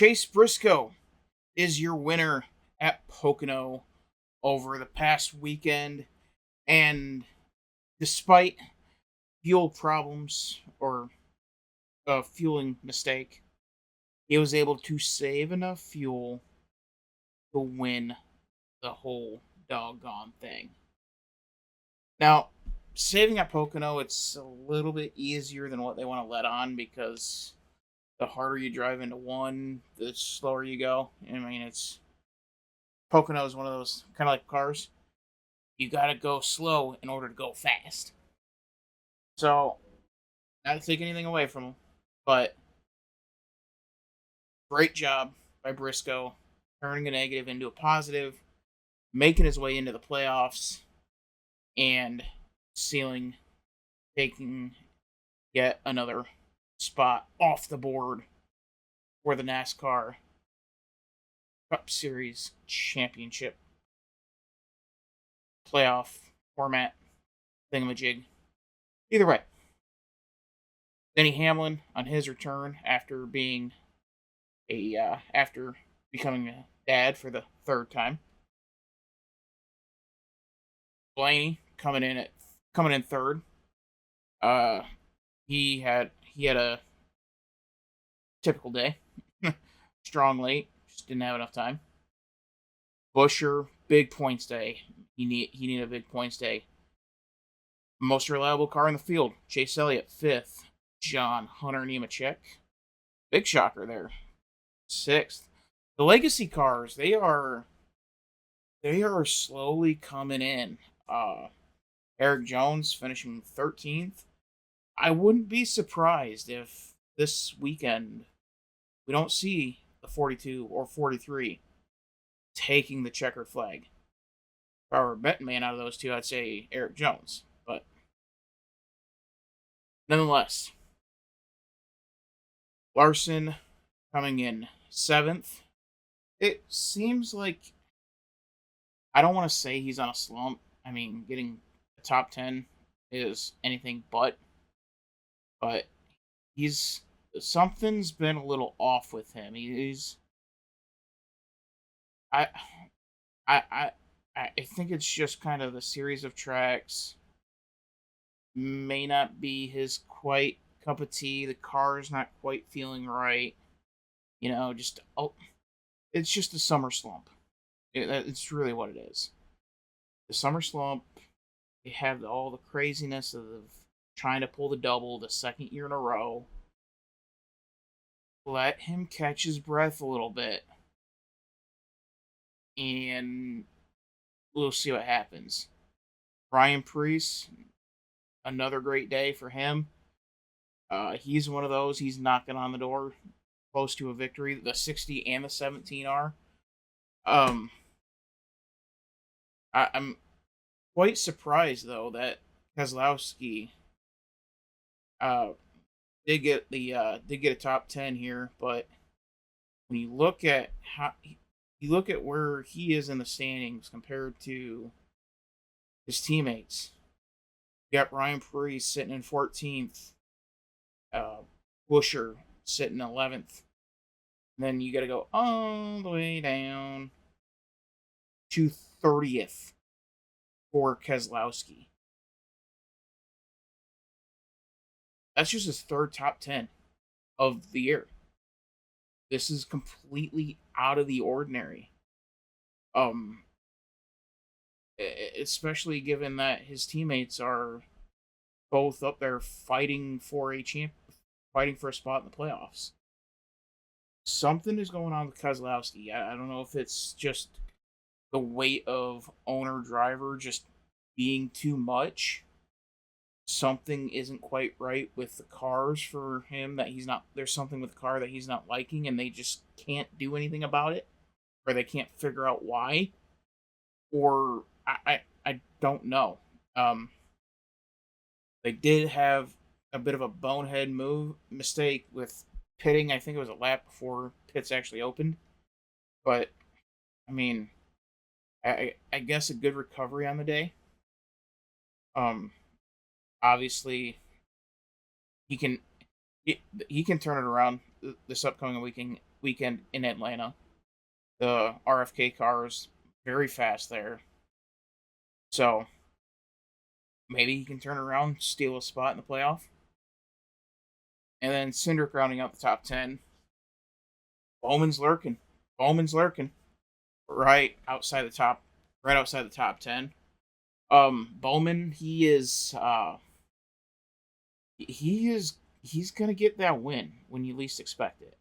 Chase Briscoe is your winner at Pocono over the past weekend. And despite fuel problems or a fueling mistake, he was able to save enough fuel to win the whole doggone thing. Now, saving at Pocono, it's a little bit easier than what they want to let on because the harder you drive into one, the slower you go. I mean, Pocono is one of those kind of like cars. You gotta go slow in order to go fast. So, not to take anything away from him, but great job by Briscoe turning a negative into a positive, making his way into the playoffs, and taking yet another spot off the board for the NASCAR Cup Series championship playoff format thingamajig. Either way, Denny Hamlin on his return after becoming a dad for the third time. Blaney coming in third. He had a typical day. Strong late, just didn't have enough time. Busher, big points day. He needed a big points day. Most reliable car in the field, Chase Elliott, 5th. John Hunter Nemechek. Big shocker there. 6th. The legacy cars, they are slowly coming in. Eric Jones finishing 13th. I wouldn't be surprised if this weekend we don't see the 42 or 43 taking the checkered flag. If I were a betting man out of those two, I'd say Eric Jones. But nonetheless, Larson coming in 7th. It seems like, I don't want to say he's on a slump. I mean, getting the top 10 is anything but something's been a little off with him. I I I think it's just kind of the series of tracks may not be his quite cup of tea. The car is not quite feeling right. It's just a summer slump. It's really what it is. The summer slump. You have all the craziness of trying to pull the double the second year in a row. Let him catch his breath a little bit, and we'll see what happens. Ryan Preece, another great day for him. He's one of those. He's knocking on the door, close to a victory. The 60 and the 17 are. I'm quite surprised though that Keselowski did get a top 10 here, but when you look at where he is in the standings compared to his teammates, you got Ryan Preece sitting in 14th, Busher sitting 11th, and then you got to go all the way down to 30th for Keselowski. That's just his third top 10 of the year. This is completely out of the ordinary. Especially given that his teammates are both up there fighting for a spot in the playoffs. Something is going on with Keselowski. I don't know if it's just the weight of owner-driver just being too much. Something isn't quite right with the cars for him there's something with the car that he's not liking and they just can't do anything about it, or they can't figure out why, or I don't know. They did have a bit of a bonehead mistake with pitting. I think it was a lap before pits actually opened, but I mean, I guess a good recovery on the day. Obviously, he can turn it around this upcoming weekend in Atlanta. The RFK car is very fast there. So maybe he can turn around, steal a spot in the playoff. And then Cindric rounding out the top 10. Bowman's lurking. Bowman's lurking. Right outside the top 10. Bowman, he's gonna get that win when you least expect it.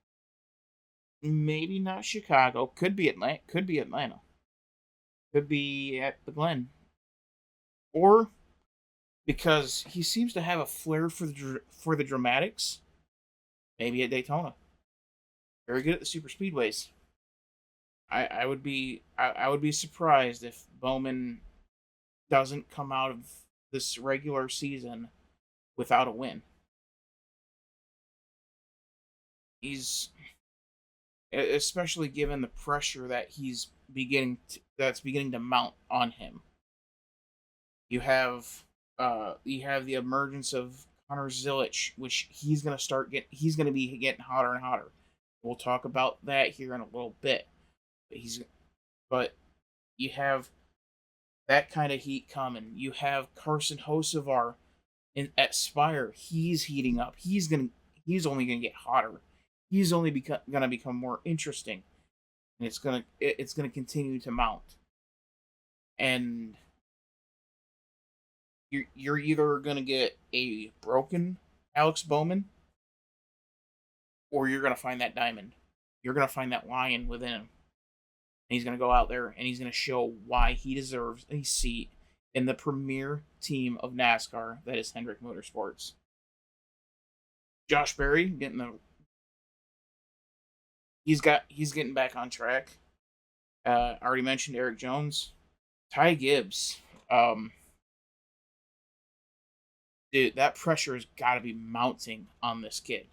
Maybe not Chicago. Could be Atlanta. Could be Atlanta. Could be at the Glen. Or because he seems to have a flair for the dramatics. Maybe at Daytona. Very good at the super speedways. I would be surprised if Bowman doesn't come out of this regular season without a win. He's especially given the pressure that that's beginning to mount on him. You have the emergence of Connor Zilic, which he's gonna be getting hotter and hotter. We'll talk about that here in a little bit. But you have that kind of heat coming. You have Carson Hocevar at Spire. He's heating up. He's only gonna get hotter. He's only gonna become more interesting, and it's gonna continue to mount. And you're either gonna get a broken Alex Bowman, or you're gonna find that diamond. You're gonna find that lion within him. And he's going to go out there and he's going to show why he deserves a seat in the premier team of NASCAR that is Hendrick Motorsports. Josh Berry he's getting back on track. Already mentioned Eric Jones, Ty Gibbs. Dude, that pressure has got to be mounting on this kid.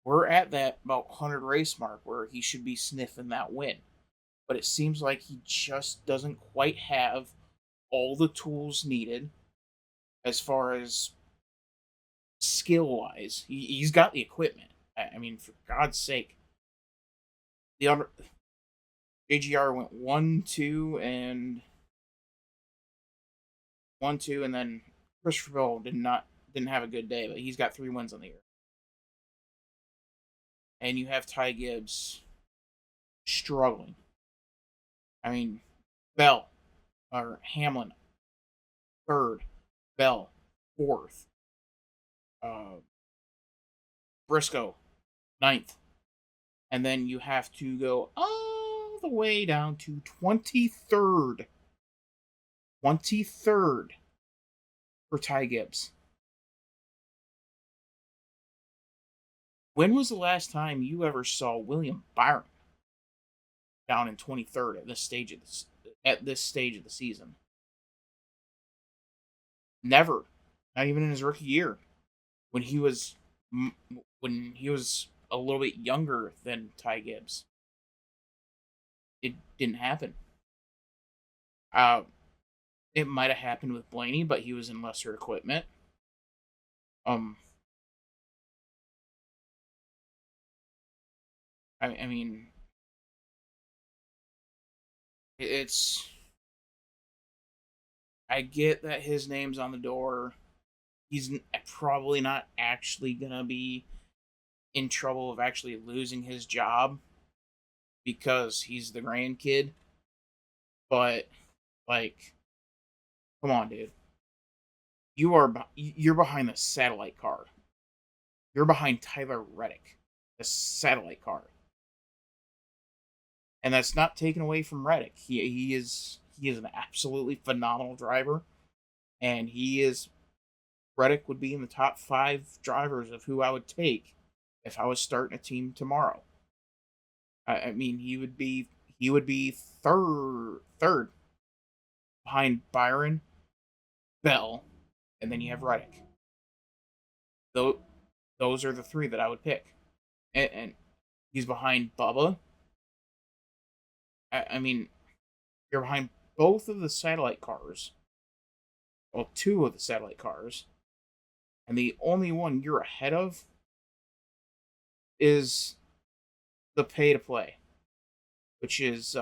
We're at that about 100 race mark where he should be sniffing that win. But it seems like he just doesn't quite have all the tools needed as far as skill wise. He's got the equipment. I mean, for God's sake. The other JGR went 1-2 and 1-2, and then Christopher Bell didn't have a good day, but he's got 3 wins on the year. And you have Ty Gibbs struggling. I mean, Bell or Hamlin, 3rd, Bell, 4th, Briscoe, 9th, and then you have to go all the way down to 23rd, 23rd for Ty Gibbs. When was the last time you ever saw William Byron down in 23rd at this stage of the season? Never. Not even in his rookie year, when he was a little bit younger than Ty Gibbs. It didn't happen. It might have happened with Blaney, but he was in lesser equipment. I mean, it's. I get that his name's on the door. He's probably not actually gonna be in trouble of actually losing his job because he's the grandkid. But like, come on, dude. You're behind the satellite car. You're behind Tyler Reddick, the satellite car. And that's not taken away from Reddick. He is an absolutely phenomenal driver, and Reddick would be in the top 5 drivers of who I would take if I was starting a team tomorrow. I mean, he would be third behind Byron, Bell, and then you have Reddick. Those are the 3 that I would pick, and he's behind Bubba. I mean, you're behind both of the satellite cars. Well, 2 of the satellite cars. And the only one you're ahead of is the pay to play, which is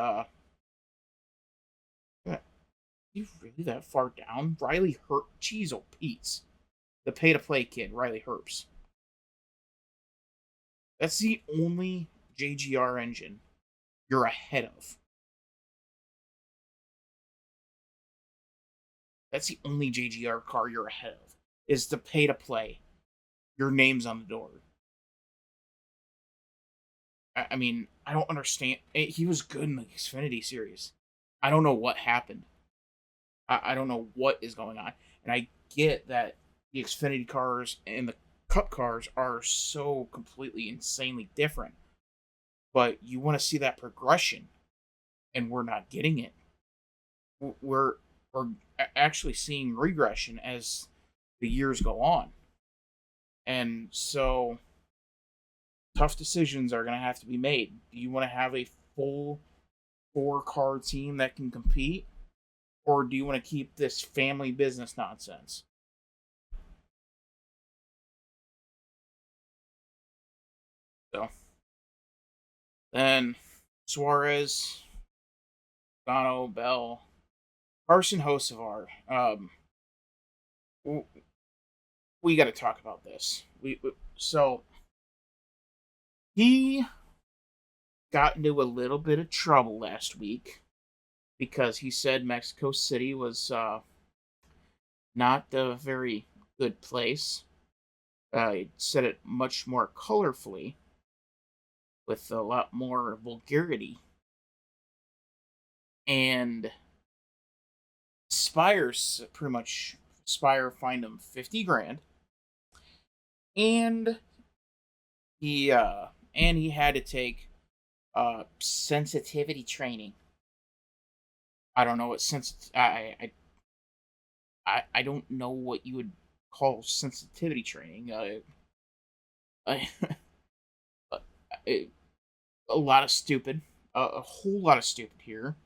you really that far down? Riley Herb, jeez, oh Pete's the pay to play kid, Riley Herbst. That's the only JGR engine you're ahead of. That's the only JGR car you're ahead of. Is the pay to play. Your name's on the door. I mean, I don't understand. He was good in the Xfinity series. I don't know what happened. I don't know what is going on. And I get that the Xfinity cars and the Cup cars are so completely insanely different. But you want to see that progression, and we're not getting it. We're we're actually seeing regression as the years go on, and so tough decisions are going to have to be made. Do you want to have a full four-car team that can compete, or do you want to keep this family business nonsense? So then Suarez, Dono, Bell, Carson Hocevar. We got to talk about this. So he got into a little bit of trouble last week because he said Mexico City was not a very good place. He said it much more colorfully with a lot more vulgarity. And Spire's pretty much Spire fined him 50 grand. And he had to take sensitivity training. I don't know what I don't know what you would call sensitivity training. I, a lot of stupid, a whole lot of stupid here.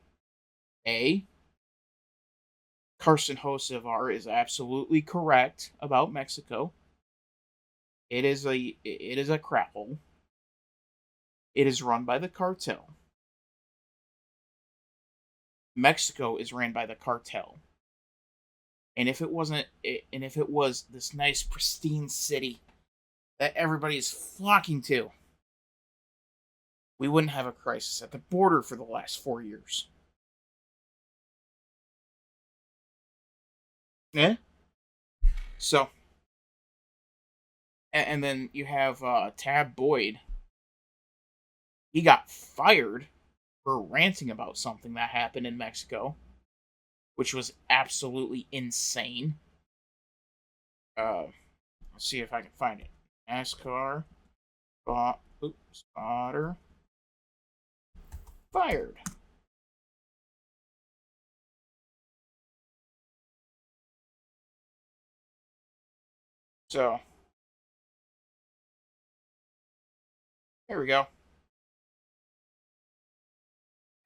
Carson Hocevar is absolutely correct about Mexico. It is a crap hole. It is run by the cartel. Mexico is ran by the cartel. And if it wasn't, and if it was this nice, pristine city that everybody is flocking to, we wouldn't have a crisis at the border for the last 4 years. Yeah. So, and then you have Tab Boyd. He got fired for ranting about something that happened in Mexico, which was absolutely insane. Let's see if I can find it. NASCAR spotter fired. So there we go.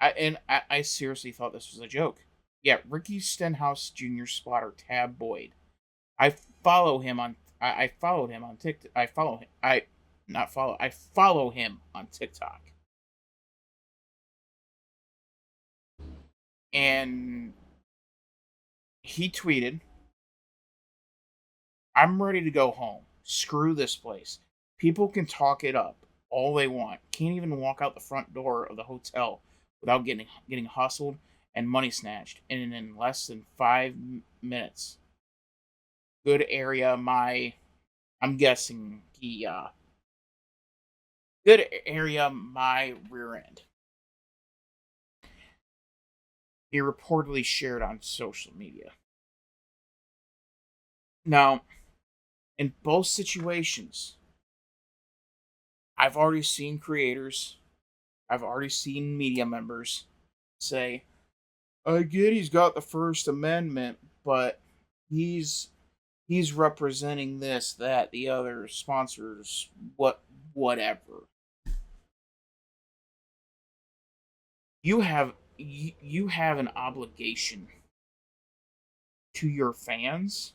I seriously thought this was a joke. Yeah, Ricky Stenhouse Jr. spotter Tab Boyd. I follow him on. I followed him on TikTok. I follow him. I not follow. I follow him on TikTok. And he tweeted, "I'm ready to go home. Screw this place. People can talk it up all they want. Can't even walk out the front door of the hotel without getting hustled and money snatched. And in less than 5 minutes. Good area. I'm guessing he good area. My rear end." He reportedly shared on social media. Now, in both situations, I've already seen creators, I've already seen media members say, "I get he's got the First Amendment, but he's representing this, that, the other sponsors, whatever." You have an obligation to your fans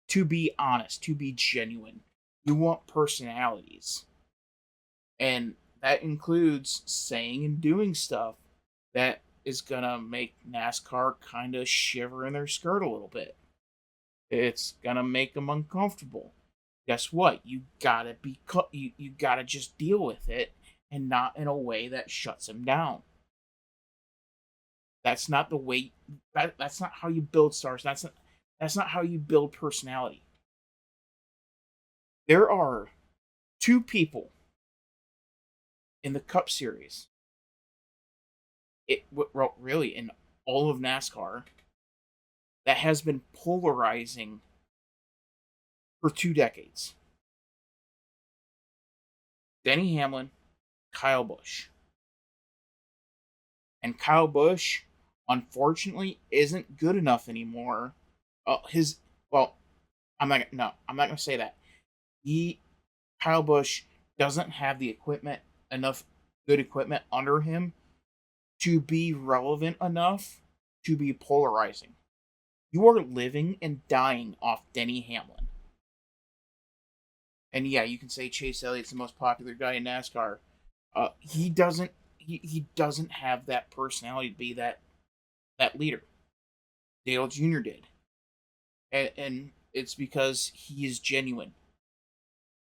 to be honest, to be genuine. You want personalities. And that includes saying and doing stuff that is going to make NASCAR kind of shiver in their skirt a little bit. It's going to make them uncomfortable. Guess what? You got to just deal with it, and not in a way that shuts them down. That's not the way that's not how you build stars. That's not how you build personality. There are two people in the Cup Series, really in all of NASCAR, that has been polarizing for 2 decades. Denny Hamlin, Kyle Busch. And Kyle Busch, unfortunately, isn't good enough anymore. His well, I'm not gonna say that. He Kyle Busch doesn't have the enough good equipment under him to be relevant enough to be polarizing. You are living and dying off Denny Hamlin. And yeah, you can say Chase Elliott's the most popular guy in NASCAR. He doesn't have that personality to be that leader. Dale Jr. did. And it's because he is genuine.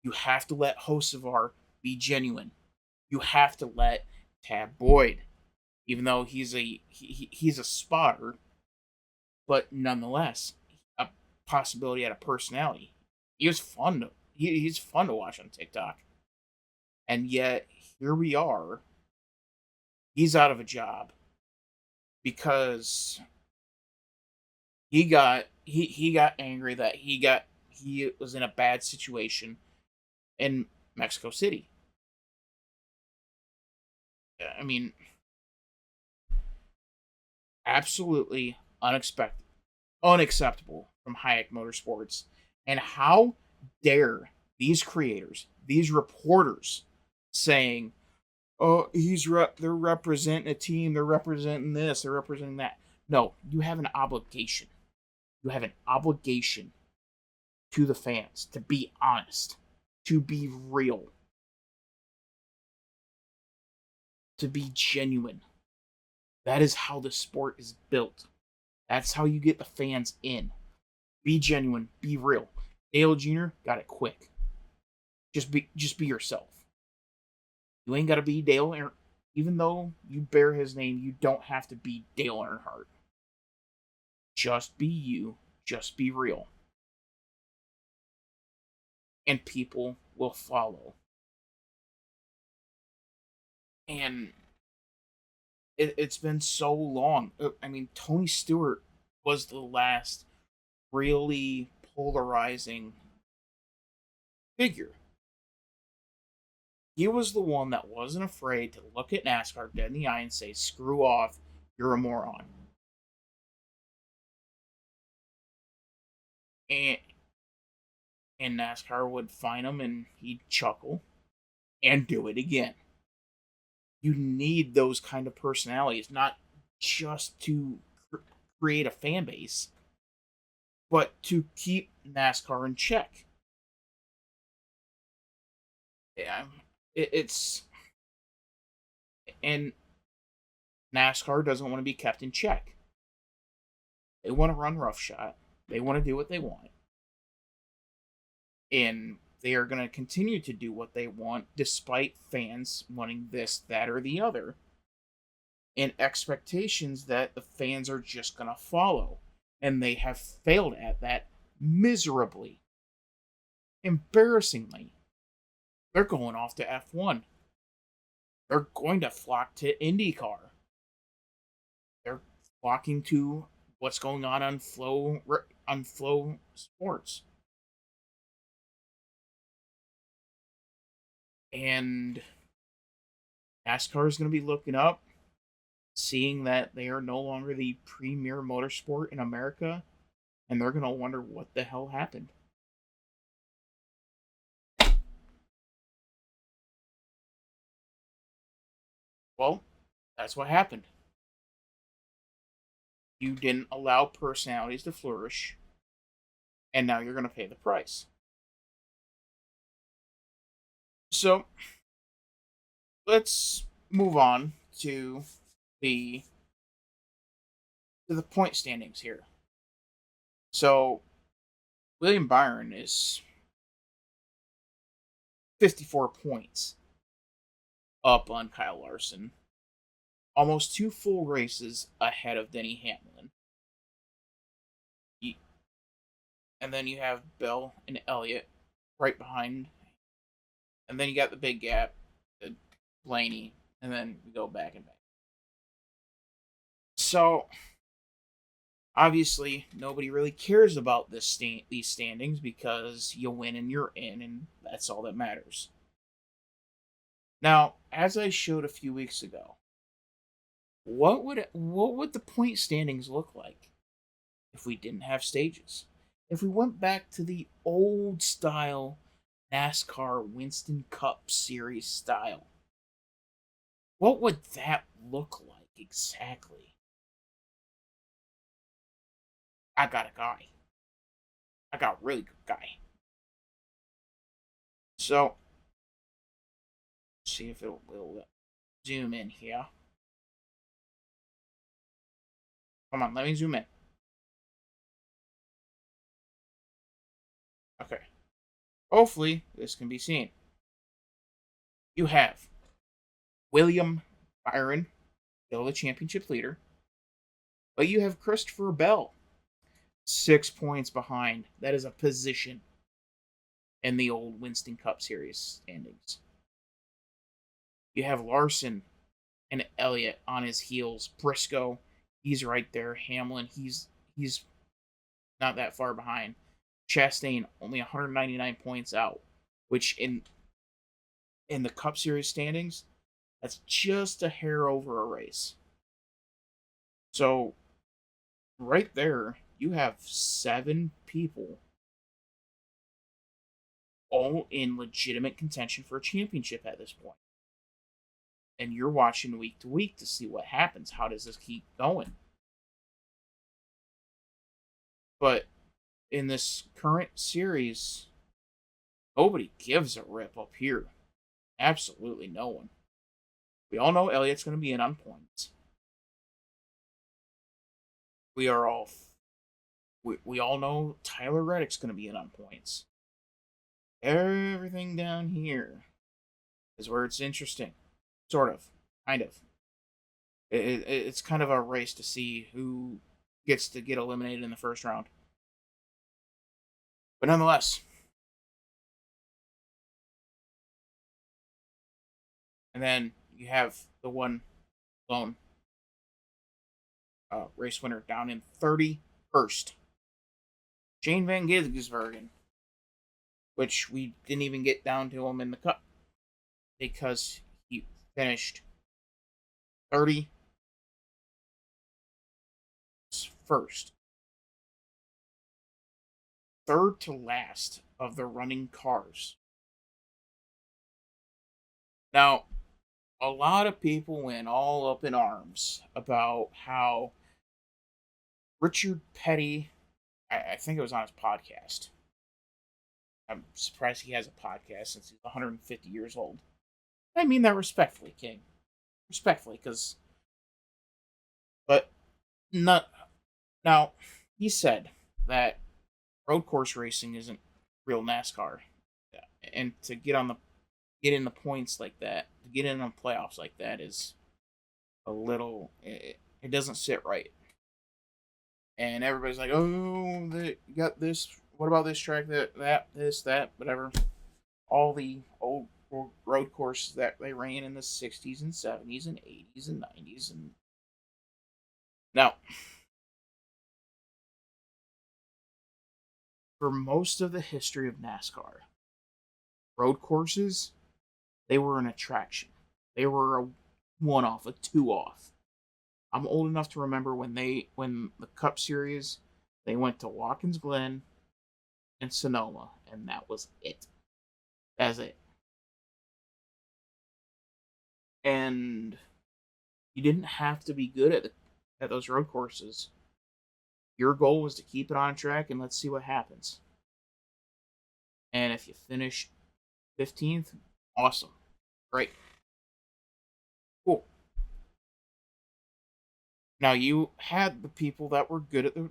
You have to let Hocevar be genuine. You have to let Tab Boyd, even though he's a spotter, but nonetheless a possibility at a personality. He's fun to watch on TikTok, and yet here we are. He's out of a job because he got angry that he was in a bad situation in Mexico City. I mean, absolutely unacceptable from Hayek Motorsports. And how dare these creators, these reporters, saying, "Oh, they're representing a team, they're representing this, they're representing that." No, you have an obligation. You have an obligation to the fans to be honest, to be real, to be genuine. That is how the sport is built. That's how you get the fans in. Be genuine, be real. Dale Jr. got it quick. Just be yourself. You ain't gotta be even though you bear his name, you don't have to be Dale Earnhardt. Just be you, just be real. And people will follow. And it's been so long. I mean, Tony Stewart was the last really polarizing figure. He was the one that wasn't afraid to look at NASCAR dead in the eye and say, "Screw off, you're a moron." And and NASCAR would find him and he'd chuckle and do it again. You need those kind of personalities, not just to create a fan base, but to keep NASCAR in check. Yeah, it's and NASCAR doesn't want to be kept in check. They want to run roughshod. They want to do what they want, and they are going to continue to do what they want, despite fans wanting this, that, or the other, and expectations that the fans are just going to follow. And they have failed at that miserably. Embarrassingly. They're going off to F1. They're going to flock to IndyCar. They're flocking to what's going on Flow Sports. And NASCAR is going to be looking up, seeing that they are no longer the premier motorsport in America, and they're going to wonder what the hell happened. Well, that's what happened. You didn't allow personalities to flourish, and now you're going to pay the price. So, let's move on to the point standings here. So William Byron is 54 points up on Kyle Larson, almost 2 full races ahead of Denny Hamlin. And then you have Bell and Elliott right behind. And then you got the big gap, Blaney, and then we go back and back. So obviously, nobody really cares about these standings because you win and you're in, and that's all that matters. Now, as I showed a few weeks ago, what would the point standings look like if we didn't have stages? If we went back to the old style NASCAR Winston Cup Series style, what would that look like exactly? I got a guy. I got a really good guy. So, see if will zoom in here. Come on, let me zoom in. Okay. Hopefully, this can be seen. You have William Byron, still the championship leader, but you have Christopher Bell, 6 points behind. That is a position in the old Winston Cup Series standings. You have Larson and Elliott on his heels. Briscoe, he's right there. Hamlin, he's not that far behind. Chastain only 199 points out, which in the Cup Series standings, that's just a hair over a race. So right there, you have 7 people all in legitimate contention for a championship at this point. And you're watching week to week to see what happens. How does this keep going? But in this current series, nobody gives a rip up here. Absolutely no one. We all know Elliott's going to be in on points. We all know Tyler Reddick's going to be in on points. Everything down here is where it's interesting. Sort of. Kind of. It's kind of a race to see who gets to get eliminated in the first round. But nonetheless. And then you have the one lone race winner down in 31st. Shane Van Gisbergen, which we didn't even get down to him in the Cup because he finished 31st. Third to last of the running cars. Now, a lot of people went all up in arms about how Richard Petty, I think it was on his podcast. I'm surprised he has a podcast since he's 150 years old. I mean that respectfully, King. Respectfully, but not. Now, he said that road course racing isn't real NASCAR, and to get in the points like that, to get in on playoffs like that is a little. It doesn't sit right. And everybody's like, "Oh, they got this. What about this track? That, whatever." All the old road courses that they ran in the 60s and 70s and 80s and 90s, and now for most of the history of NASCAR, road courses, they were an attraction. They were a one off, a two off. I'm old enough to remember when the Cup Series, they went to Watkins Glen and Sonoma, and that was it. That's it. And you didn't have to be good at those road courses. Your goal was to keep it on track and let's see what happens. And if you finish 15th, awesome. Great. Now you had the people that were good at the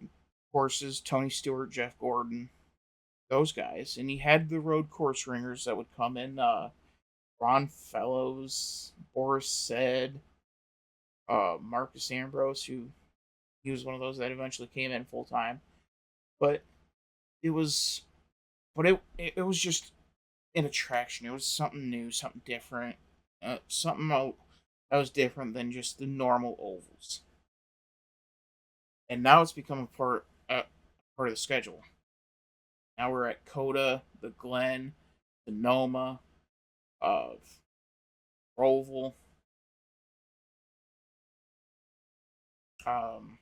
courses, Tony Stewart, Jeff Gordon, those guys, and you had the road course ringers that would come in, Ron Fellows, Boris Said, Marcus Ambrose, who he was one of those that eventually came in full time. But it was, it was just an attraction. It was something new, something different, something that was different than just the normal ovals. And now it's become part of the schedule. Now we're at Coda, the Glen, the Noma, of Roval, um,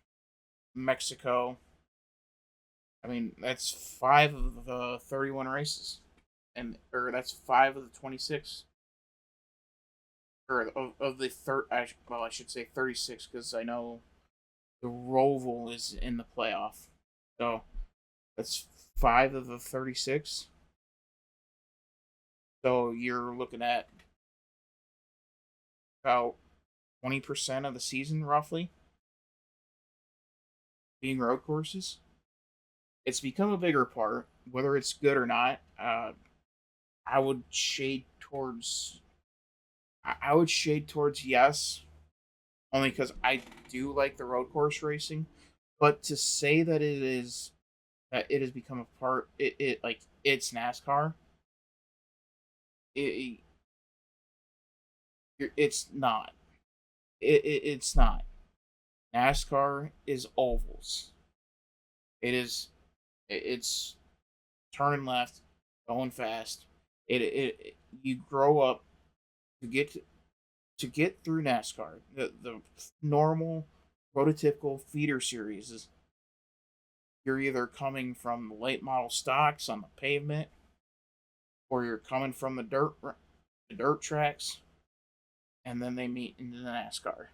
Mexico. I mean, that's 5 of the 31 races, and or that's 5 of the 26, or of the third. Well, I should say 36 because I know the Roval is in the playoff. So that's 5 of the 36. So you're looking at about 20% of the season, roughly, being road courses. It's become a bigger part, whether it's good or not. I would shade towards. I would shade towards yes, only because I do like the road course racing. But to say that it has become a part, it like it's NASCAR. It, it's not. It's not. NASCAR is ovals. It's turning left, going fast. You grow up to get through NASCAR. The normal prototypical feeder series is you're either coming from the late model stocks on the pavement, or you're coming from the dirt tracks, and then they meet into the NASCAR.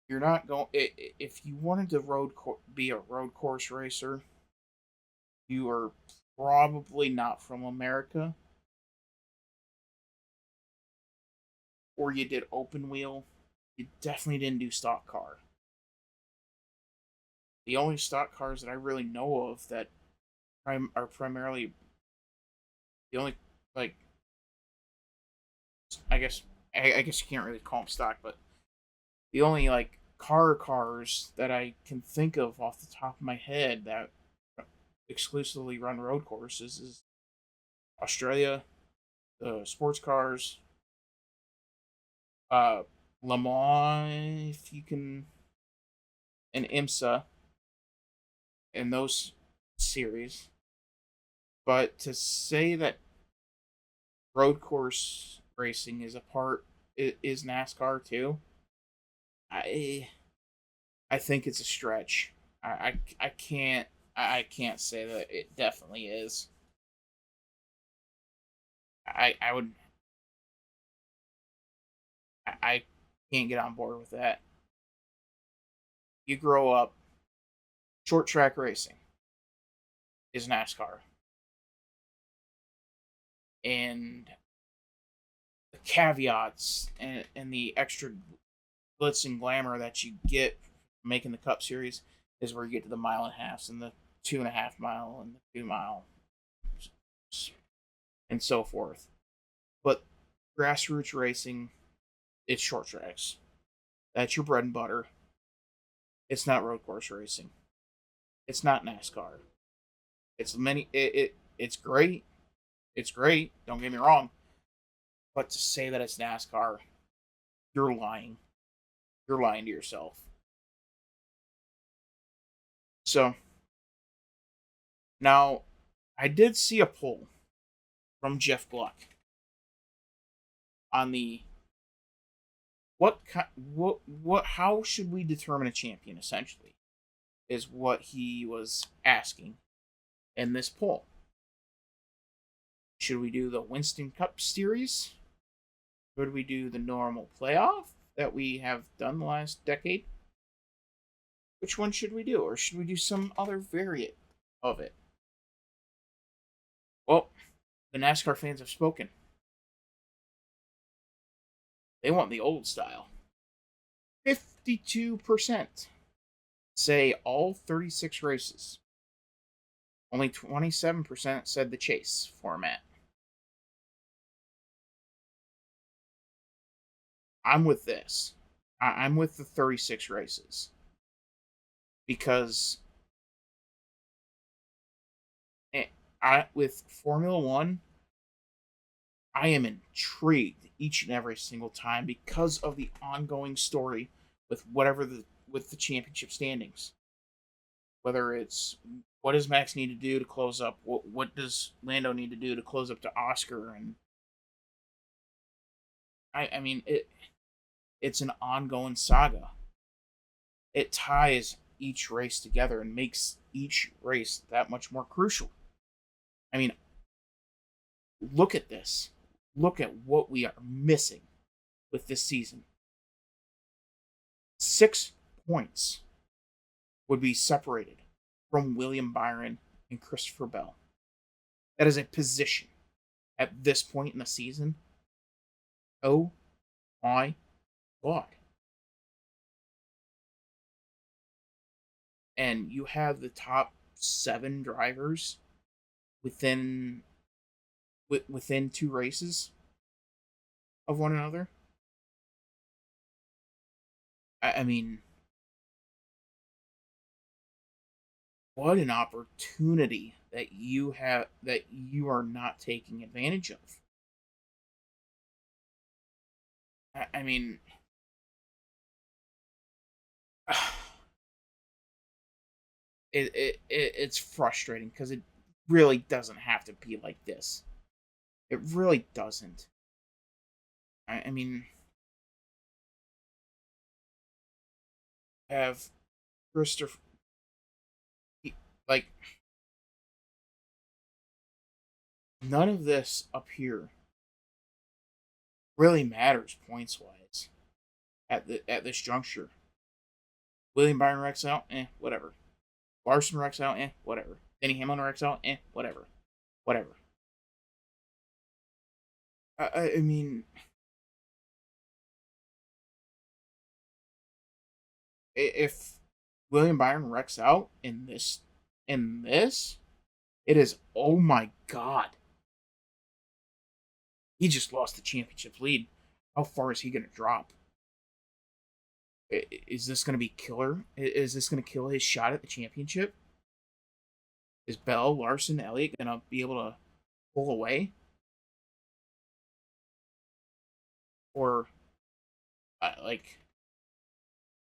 You're not going if you wanted to be a road course racer. You are probably not from America, or you did open wheel. You definitely didn't do stock car. The only stock cars that I really know of that are primarily the only, like, I guess I guess you can't really call them stock, but the only like cars that I can think of off the top of my head that exclusively run road courses is Australia, the sports cars, uh, Le Mans, if you can, and IMSA, and those series. But to say that road course racing is NASCAR too, I I think it's a stretch. I can't say that it definitely is. I would I can't get on board with that. You grow up, short track racing is NASCAR, and the caveats and the extra glitz and glamour that you get making the Cup Series is where you get to the mile and a half and the 2.5 mile and the 2 mile and so forth. But grassroots racing, it's short tracks. That's your bread and butter. It's not road course racing. It's not NASCAR. It's great. It's great. Don't get me wrong. But to say that it's NASCAR, you're lying. You're lying to yourself. So now, I did see a poll from Jeff Gluck on the what how should we determine a champion, essentially, is what he was asking in this poll. Should we do the Winston Cup Series? Should we do the normal playoff that we have done the last decade? Which one should we do? Or should we do some other variant of it? Well, the NASCAR fans have spoken. They want the old style. 52% say all 36 races. Only 27% said the chase format. I'm with this. I'm with the 36 races. Because with Formula One, I am intrigued each and every single time because of the ongoing story with with the championship standings. Whether it's what does Max need to do to close up, what does Lando need to do to close up to Oscar, and I mean it's an ongoing saga. It ties each race together and makes each race that much more crucial. I mean, look at this. Look at what we are missing with this season. 6 points would be separated from William Byron and Christopher Bell. That is a position at this point in the season. Oh my God. And you have the top 7 drivers within 2 races of one another. I mean, what an opportunity that you are not taking advantage of. I mean, it's frustrating because it really doesn't have to be like this. It really doesn't. I mean, have Christopher, like, none of this up here really matters points wise at this juncture. William Byron wrecks out, whatever. Larson wrecks out, whatever. Denny Hamlin wrecks out, whatever. Whatever. I mean, if William Byron wrecks out in this, it is, oh my God. He just lost the championship lead. How far is he going to drop? Is this going to be killer? Is this going to kill his shot at the championship? Is Bell, Larson, Elliott going to be able to pull away? Or,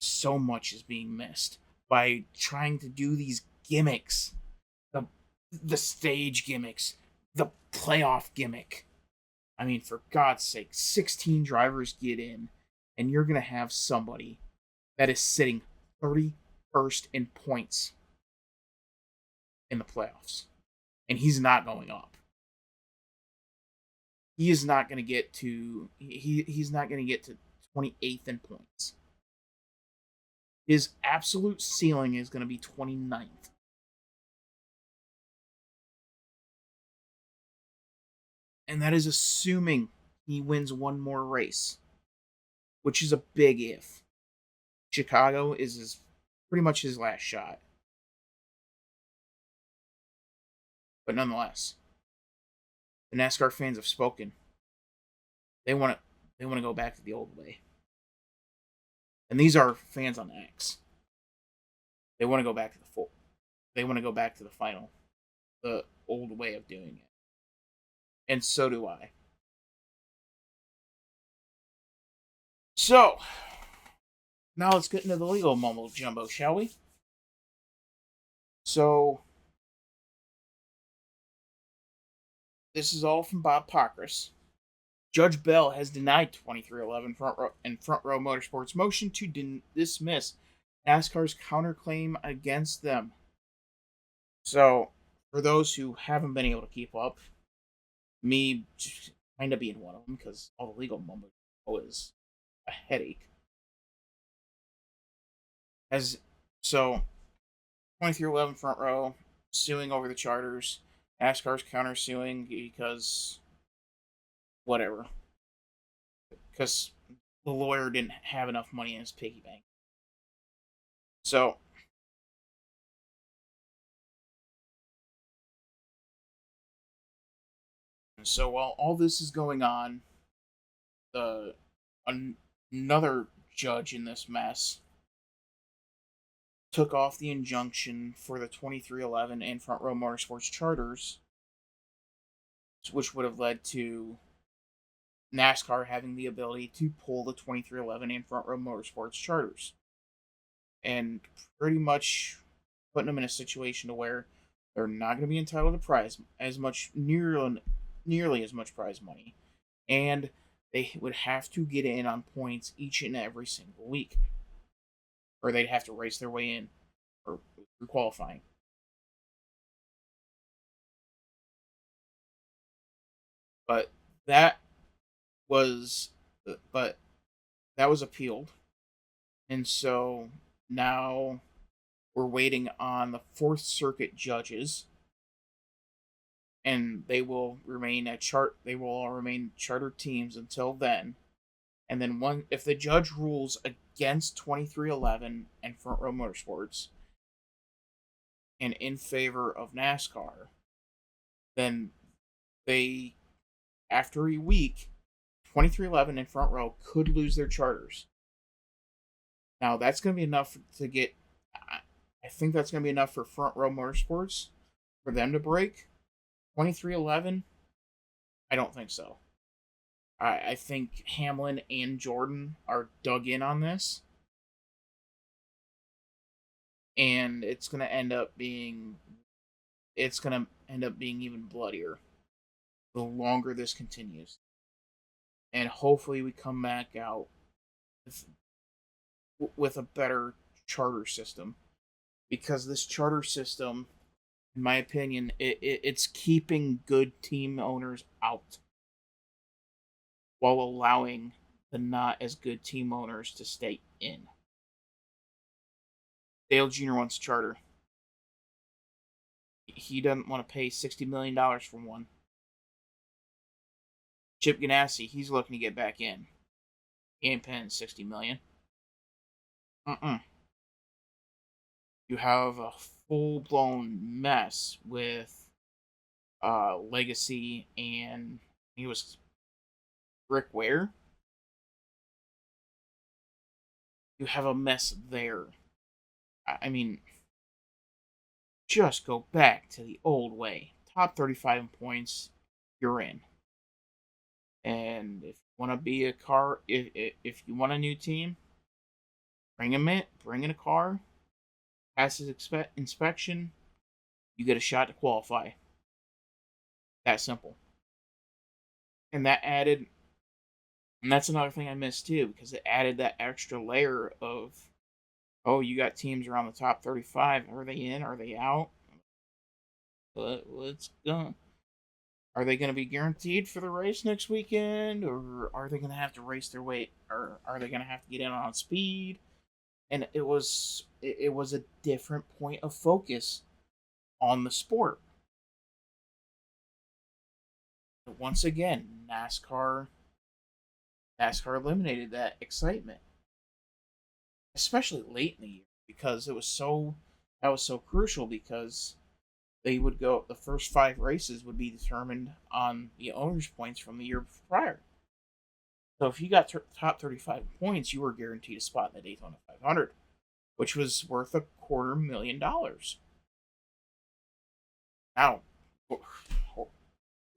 so much is being missed by trying to do these gimmicks. The stage gimmicks. The playoff gimmick. I mean, for God's sake, 16 drivers get in, and you're going to have somebody that is sitting 31st in points in the playoffs. And he's not going up. He is not going to get to he's not going to get to 28th in points. His absolute ceiling is going to be 29th. And that is assuming he wins one more race, which is a big if. Chicago is pretty much his last shot. But nonetheless, the NASCAR fans have spoken. They want to go back to the old way. And these are fans on X. They want to go back to They want to go back to the old way of doing it. And so do I. So, now let's get into the legal mumbo jumbo, shall we? So, this is all from Bob Pockrass. Judge Bell has denied 2311 Front Row Motorsports' motion to dismiss NASCAR's counterclaim against them. So, for those who haven't been able to keep up, me kind of being one of them, because all the legal mumbo is a headache. 2311 Front Row suing over the charters. NASCAR's countersuing because whatever. Because the lawyer didn't have enough money in his piggy bank. So, while all this is going on, the another judge in this mess took off the injunction for the 2311 and Front Row Motorsports charters, which would have led to NASCAR having the ability to pull the 2311 and Front Row Motorsports charters, and pretty much putting them in a situation to where they're not going to be entitled to prize as much, nearly as much prize money, and they would have to get in on points each and every single week, or they'd have to race their way in or through qualifying. But that was, but that was appealed, and so now we're waiting on the Fourth Circuit judges, and they will remain They will all remain charter teams until then. And then if the judge rules against 2311 and Front Row Motorsports and in favor of NASCAR, then they, after a week, 2311 and Front Row could lose their charters. Now that's going to be enough to get. I think that's going to be enough for Front Row Motorsports for them to break. 2311, I don't think so. I think Hamlin and Jordan are dug in on this, and it's going to end up being even bloodier the longer this continues. And hopefully we come back out with a better charter system, because this charter system, in my opinion, it's keeping good team owners out while allowing the not as good team owners to stay in. Dale Jr. wants a charter. He doesn't want to pay $60 million for one. Chip Ganassi, he's looking to get back in. He ain't paying $60 million. You have a full-blown mess with Legacy, and he was Rick Ware. You have a mess there. I mean, just go back to the old way. Top 35 in points, you're in. And if you want to be a car, if you want a new team, bring in a car, passes inspection, you get a shot to qualify. That simple. And that's another thing I missed too, because it added that extra layer of, oh, you got teams around the top 35. Are they in? Are they out? What's going? Are they going to be guaranteed for the race next weekend, or are they going to have to race their way, or are they going to have to get in on speed? And it was a different point of focus on the sport. But once again, NASCAR eliminated that excitement, especially late in the year, because that was so crucial, because the first 5 races would be determined on the owner's points from the year prior. So if you got top 35 points, you were guaranteed a spot in the Daytona 500, which was worth $250,000. Now,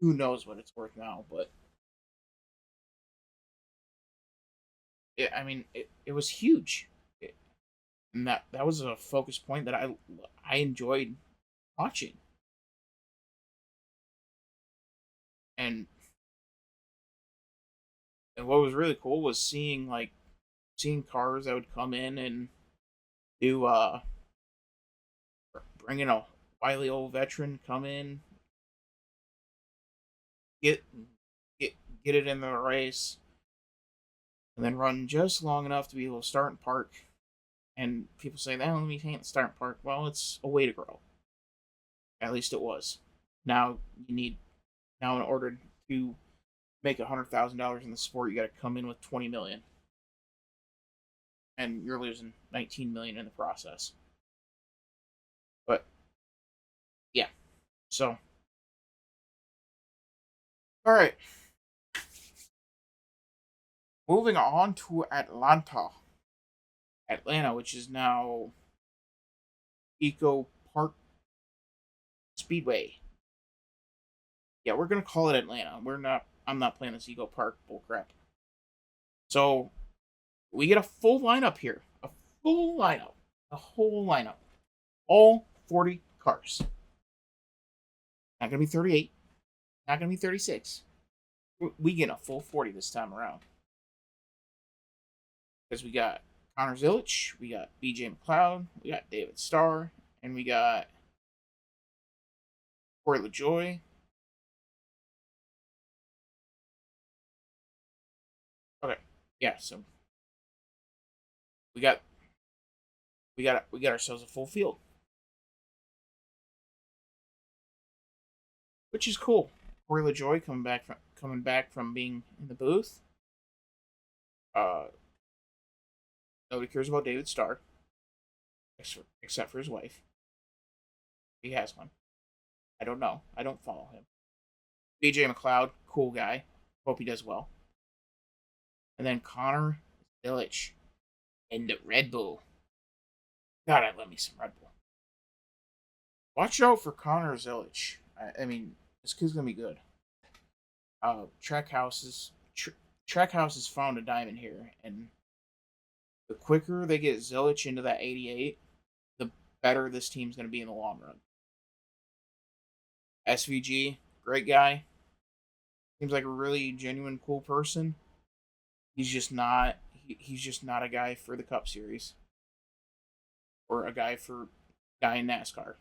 who knows what it's worth now, but it was huge. And that was a focus point that I enjoyed watching. And what was really cool was seeing cars that would come in and do bring in a wily old veteran, come in, get get it in the race, and then run just long enough to be able to start and park. And people say that only can't start and park. Well, it's a way to grow. At least it was. Now in order to make $100,000 in the sport, you got to come in with $20 million. and you're losing 19 million in the process. But yeah, so all right, moving on to Atlanta, which is now Eco Park Speedway. Yeah, we're gonna call it Atlanta. We're not. I'm not playing this Eco Park bullcrap. So we get a full lineup here. A full lineup. A whole lineup. All 40 cars. Not gonna be 38. Not gonna be 36. We get a full 40 this time around. Because we got Connor Zilic, we got BJ McLeod, we got David Starr, and we got Corey LaJoy. Okay, yeah. So we got ourselves a full field, which is cool. Corey LaJoy coming back from being in the booth. Uh, Nobody cares about David Starr, except for his wife. He has one. I don't know. I don't follow him. BJ McLeod, cool guy. Hope he does well. And then Connor Zilic and the Red Bull. God, I love me some Red Bull. Watch out for Connor Zilic. I mean, this kid's gonna be good. Trackhouse has found a diamond here, and the quicker they get Zilic into that 88, the better this team's gonna be in the long run. SVG, great guy. Seems like a really genuine, cool person. He's just not. He's just not a guy for the Cup Series, or a guy in NASCAR.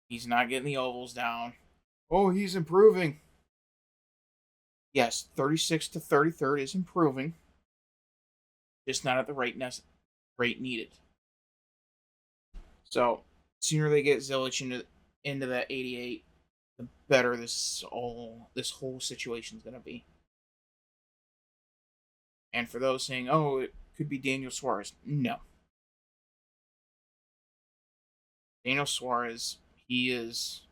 He's not getting the ovals down. Oh, he's improving. Yes, 36 to 33rd is improving. Just not at the rate needed. So, sooner they get Zilic into that 88, the better this whole situation's gonna be. And for those saying, "Oh, it could be Daniel Suarez," no. Daniel Suarez, he is.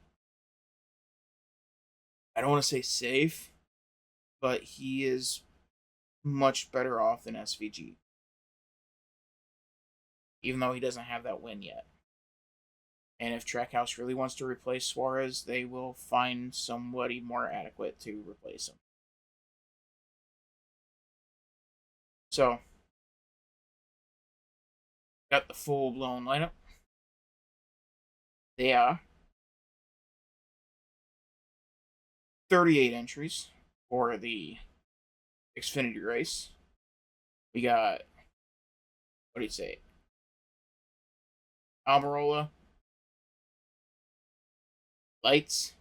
I don't want to say safe, but he is much better off than SVG, even though he doesn't have that win yet. And if Trackhouse really wants to replace Suarez, they will find somebody more adequate to replace him. So, got the full blown lineup. They are 38 entries for the Xfinity race. We got, what do you say? Almirola, Lights,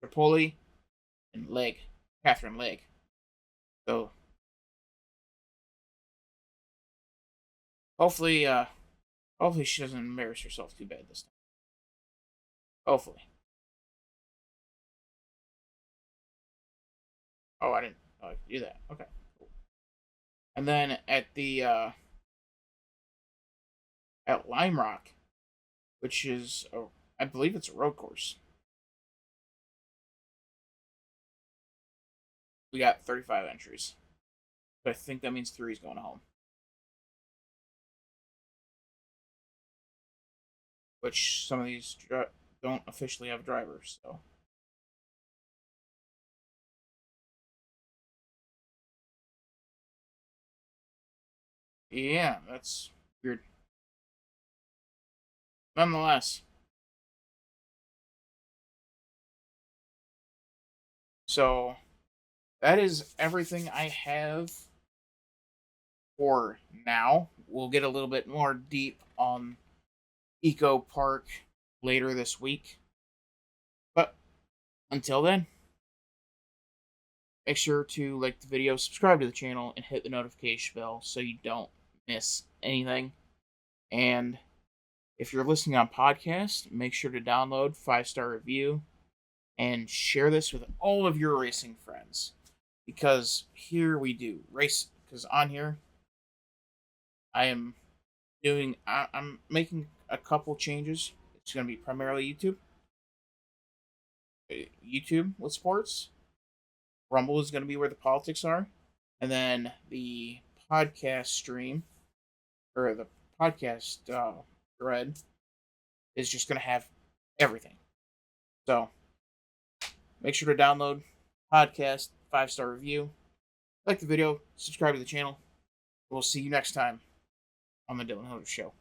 Tripoli, and Catherine Legg. So, hopefully she doesn't embarrass herself too bad this time. Hopefully. Oh, I didn't. Oh, I could do that. Okay. Cool. And then at Lime Rock, which is I believe it's a road course. We got 35 entries. But I think that means 3's going home. Which some of these don't officially have drivers, so. Yeah, that's weird. Nonetheless. So, that is everything I have for now. We'll get a little bit more deep on Eco Park later this week. But until then, make sure to like the video, subscribe to the channel, and hit the notification bell so you don't miss anything. And if you're listening on podcast, make sure to download 5-star review and share this with all of your racing friends. Because here we do because on here I'm making a couple changes. It's going to be primarily YouTube with sports. Rumble is going to be where the politics are, and then the podcast stream or the podcast thread is just going to have everything. So make sure to download podcast, 5-star review, like the video, subscribe to the channel. We'll see you next time on the Dylan Hiller Show.